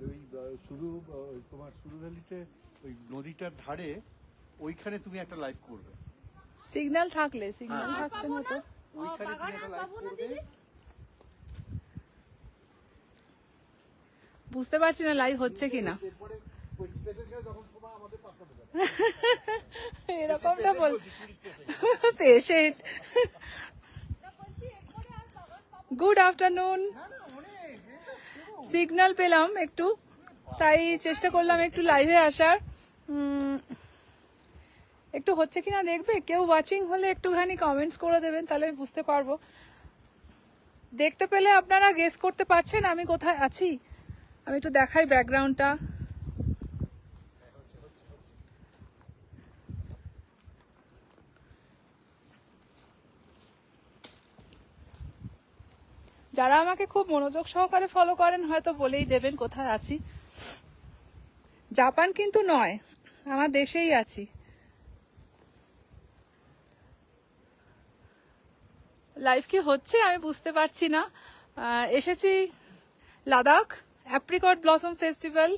আর ওই শুরু তোমার শুরু ভ্যালিতে ওই নদীটার ধারে ওইখানে তুমি একটা লাইভ করবে, সিগন্যাল থাকলে। সিগন্যাল থাকছে না তো। ওইখানে তুমি একটা লাইভ করবে। বুঝতে পারছি না লাইভ হচ্ছে কিনা। এরপরে ওই স্টেশনে যখন তোমার আমাদের পাশে এরকমটা বল পেশেন্ট। Good afternoon. সিগন্যাল পেলাম একটু, তাই চেষ্টা করলাম একটু লাইভে আসার। একটু হচ্ছে কিনা দেখবে, কেউ ওয়াচিং হলে একটুখানি কমেন্টস করে দেবেন, তাহলে আমি বুঝতে পারবো। দেখতে পেলে আপনারা গেস করতে পারছেন আমি কোথায় আছি। আমি একটু দেখাই ব্যাকগ্রাউন্ডটা। যারা আমাকে খুব মনোযোগ সহকারে ফলো করেন হয়তো বলেই দেবেন কোথায় আছি। জাপান কিন্তু নয়, আমার দেশেই আছি। লাইভ কি হচ্ছে আমি বুঝতে পারছি না। এসেছি লাদাখ অ্যাপ্রিকট ব্লসম ফেস্টিভ্যাল।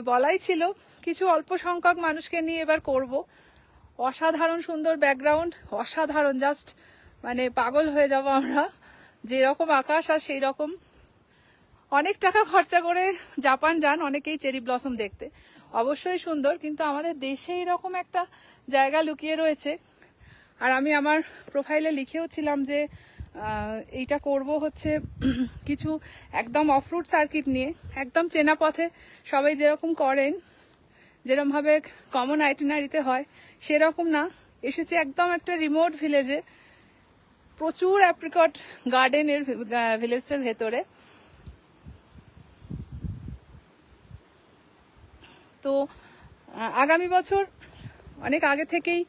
বলাই ছিল কিছু অল্প সংখ্যক মানুষকে নিয়ে এবার করব। অসাধারণ সুন্দর ব্যাকগ্রাউন্ড, অসাধারণ, জাস্ট মানে পাগল হয়ে যাব আমরা। যেরকম আকাশ আর সেই রকম। অনেক টাকা খরচা করে জাপান যান অনেকেই চেরি ব্লসম দেখতে, অবশ্যই সুন্দর, কিন্তু আমাদের দেশে এরকম একটা জায়গা লুকিয়ে রয়েছে। আর আমি আমার প্রোফাইলে লিখেও ছিলাম যে এইটা করব হচ্ছে কিছু একদম অফরুট সার্কিট নিয়ে, একদম চেনা পথে সবাই যেরকম করেন, যেরকমভাবে কমন আইটিনারিতে হয় সেরকম না। এসেছি একদম একটা রিমোট ভিলেজে, প্রচুর অ্যাপ্রিকট গার্ডেনের ভিলেজটার ভেতরে। তো আগামী বছর অনেক আগে থেকেই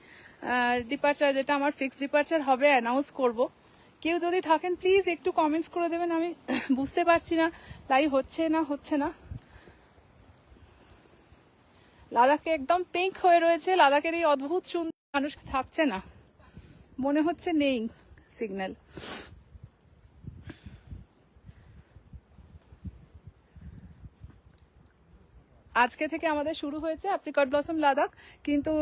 ডিপার্চার, যেটা আমার ফিক্সড ডিপার্চার হবে, অ্যানাউন্স করব। কেউ যদি থাকেন প্লিজ একটু কমেন্টস করে দেবেন, আমি বুঝতে পারছি না লাইভ হচ্ছে না হচ্ছে না। লাদাখে একদম পিঙ্ক হয়ে রয়েছে, লাদাখের এই অদ্ভুত সুন্দর, মানুষ থাকছে না, মনে হচ্ছে নেই সিগন্যাল। আজকে থেকে আমাদের শুরু হয়েছে অ্যাপ্রিকট ব্লসম লাদাখ, কিন্তু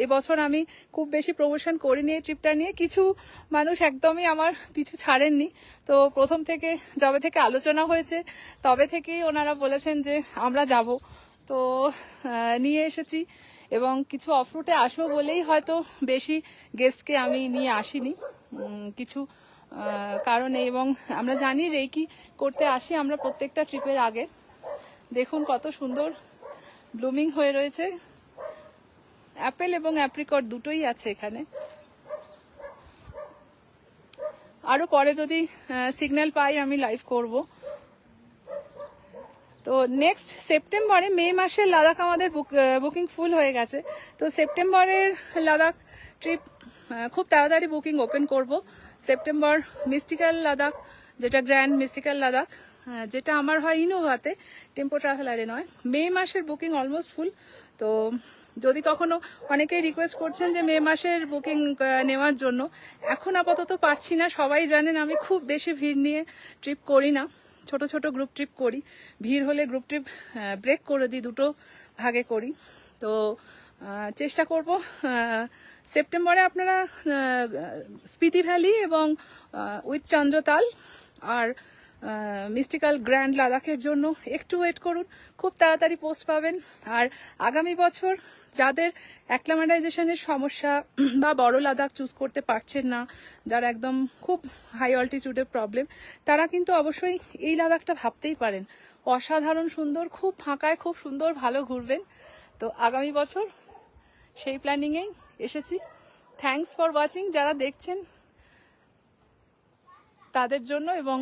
এবছর আমি খুব বেশি প্রমোশন করিনি এই ট্রিপটা নিয়ে। কিছু মানুষ একদমই আমার পিছু ছাড়েননি, তো প্রথম থেকে যবে থেকে আলোচনা হয়েছে তবে থেকেই ওনারা বলেছেন যে আমরা যাব, তো নিয়ে এসেছি। এবং কিছু অফরুটে আসবো বলেই হয়তো বেশি গেস্টকে আমি নিয়ে আসিনি কিছু কারণে। এবং আমরা জানি রেকি করতে আসি আমরা প্রত্যেকটা ট্রিপের আগে। দেখুন কত সুন্দর ব্লুমিং হয়ে রয়েছে, অ্যাপেল এবং অ্যাপ্রিকট দুটোই আছে এখানে। আরো পরে যদি সিগন্যাল পাই আমি লাইভ করব। তো নেক্সট সেপ্টেম্বরে, মে মাসের লাদাখ আমাদের বুকিং ফুল হয়ে গেছে, তো সেপ্টেম্বরের লাদাখ ট্রিপ খুব তাড়াতাড়ি বুকিং ওপেন করব। সেপ্টেম্বর মিস্টিক্যাল লাদাখ, যেটা গ্র্যান্ড মিস্টিক্যাল লাদাখ, যেটা আমার হয় ইনোভাতে, টেম্পো ট্রাভেলারে নয়। মে মাসের বুকিং অলমোস্ট ফুল। তো যদি কখনো অনেকেই রিকোয়েস্ট করছেন যে মে মাসের বুকিং নেওয়ার জন্য, এখন আপাতত পারছি না। সবাই জানেন আমি খুব বেশি ভিড় নিয়ে ট্রিপ করি না, ছোট ছোট গ্রুপ ট্রিপ করি। ভিড় হলে গ্রুপ ট্রিপ ব্রেক করে দিই, দুটো ভাগে করি। তো চেষ্টা করব সেপ্টেম্বরে আপনারা স্পিতি ভ্যালি এবং উইথ চন্দ্রতাল আর মিস্টিক্যাল গ্র্যান্ড লাদাখের জন্য একটু ওয়েট করুন, খুব তাড়াতাড়ি পোস্ট পাবেন। আর আগামী বছর যাদের অ্যাক্লামাটাইজেশনের সমস্যা বা বড় লাদাখ চুজ করতে পারছেন না, যারা একদম খুব হাই অল্টিটিউডের প্রবলেম, তারা কিন্তু অবশ্যই এই লাদাখটা ভাবতেই পারেন। অসাধারণ সুন্দর, খুব ফাঁকায় খুব সুন্দর, ভালো ঘুরবেন। তো আগামী বছর সেই প্ল্যানিংয়েই এসেছি। থ্যাঙ্কস ফর ওয়াচিং যারা দেখছেন তাদের জন্য, এবং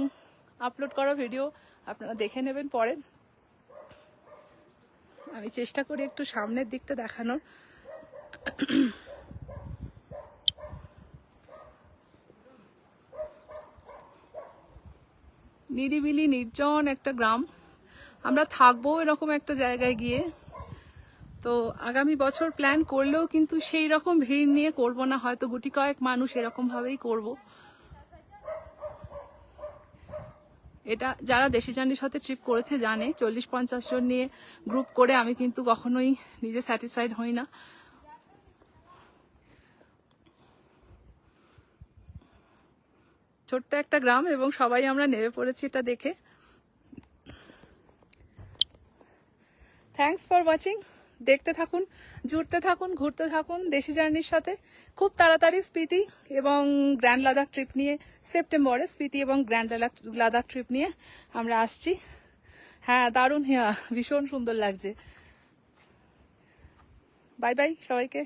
আপলোড করা ভিডিও আপনারা দেখে নেবেন পরে। আমি চেষ্টা করি একটু সামনের দিকটা দেখানোর। নিরিবিলি নির্জন একটা গ্রাম, আমরা থাকবো এরকম একটা জায়গায় গিয়ে। তো আগামী বছর প্ল্যান করলেও কিন্তু সেই রকম ভিড় নিয়ে করব না, হয়তো গুটি কয়েক মানুষ এরকম ভাবেই করব। এটা যারা দেশি জার্নির সাথে ট্রিপ করেছে জানে 40-50 জন নিয়ে গ্রুপ করে আমি কিন্তু কখনোই নিজে স্যাটিসফাইড হই না। ছোট্ট একটা গ্রাম এবং সবাই আমরা নেমে পড়েছি এটা দেখে। Thanks for watching. দেখতে থাকুন, জুড়তে থাকুন, ঘুরতে থাকুন দেশি জার্নির সাথে। খুব তাড়াতাড়ি স্পিতি এবং গ্র্যান্ড লাদাখ ট্রিপ নিয়ে সেপ্টেম্বরে স্পিতি এবং গ্র্যান্ড লাদাখ ট্রিপ নিয়ে আমরা আসছি। হ্যাঁ দারুণ, হ্যাঁ ভীষণ সুন্দর লাগছে। বাই বাই সবাইকে।